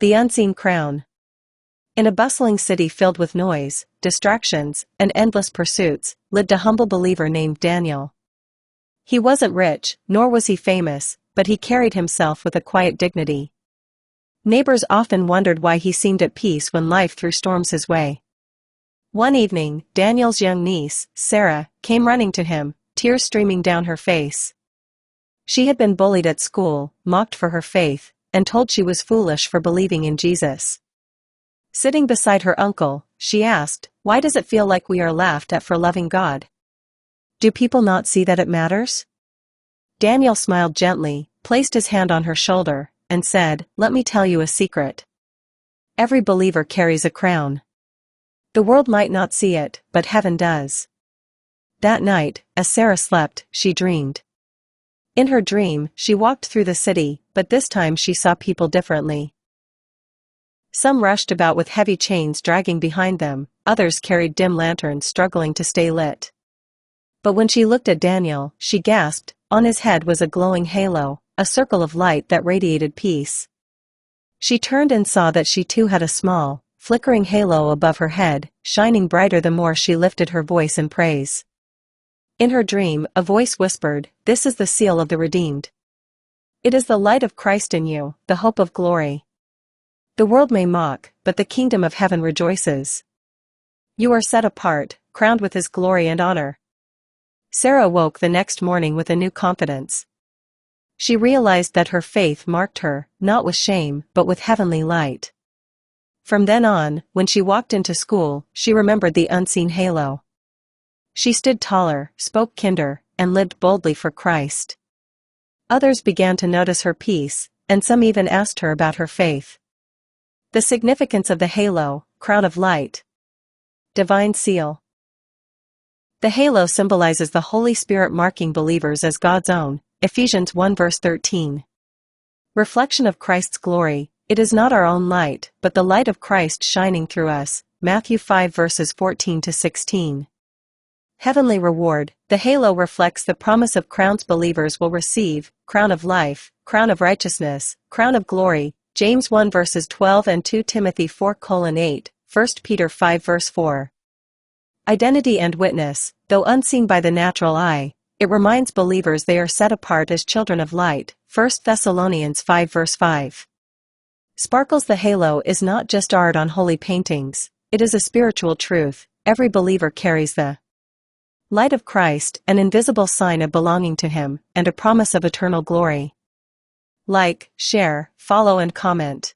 The unseen crown. In a bustling city filled with noise, distractions, and endless pursuits, lived a humble believer named Daniel. He wasn't rich, nor was he famous, but he carried himself with a quiet dignity. Neighbors often wondered why he seemed at peace when life threw storms his way. One evening, Daniel's young niece, Sarah, came running to him, tears streaming down her face. She had been bullied at school, mocked for her faith, and told she was foolish for believing in Jesus. Sitting beside her uncle, she asked, "Why does it feel like we are laughed at for loving God? Do people not see that it matters?" Daniel smiled gently, placed his hand on her shoulder, and said, "Let me tell you a secret. Every believer carries a crown. The world might not see it, but heaven does." That night, as Sarah slept, she dreamed. In her dream, she walked through the city, but this time she saw people differently. Some rushed about with heavy chains dragging behind them, others carried dim lanterns struggling to stay lit. But when she looked at Daniel, she gasped. On his head was a glowing halo, a circle of light that radiated peace. She turned and saw that she too had a small, flickering halo above her head, shining brighter the more she lifted her voice in praise. In her dream, a voice whispered, "This is the seal of the redeemed. It is the light of Christ in you, the hope of glory. The world may mock, but the kingdom of heaven rejoices. You are set apart, crowned with His glory and honor." Sarah awoke the next morning with a new confidence. She realized that her faith marked her, not with shame, but with heavenly light. From then on, when she walked into school, she remembered the unseen halo. She stood taller, spoke kinder, and lived boldly for Christ. Others began to notice her peace, and some even asked her about her faith. The significance of the halo, crown of light. Divine seal. The halo symbolizes the Holy Spirit marking believers as God's own, Ephesians 1 verse 13. Reflection of Christ's glory, it is not our own light, but the light of Christ shining through us, Matthew 5 verses 14 to 16. Heavenly reward, the halo reflects the promise of crowns believers will receive, crown of life, crown of righteousness, crown of glory, James 1 verses 12 and 2 Timothy 4:8, 1 Peter 5 verse 4. Identity and witness, though unseen by the natural eye, it reminds believers they are set apart as children of light, 1 Thessalonians 5 verse 5. Sparkles the halo is not just art on holy paintings, it is a spiritual truth. Every believer carries the light of Christ, an invisible sign of belonging to Him, and a promise of eternal glory. Like, share, follow and comment.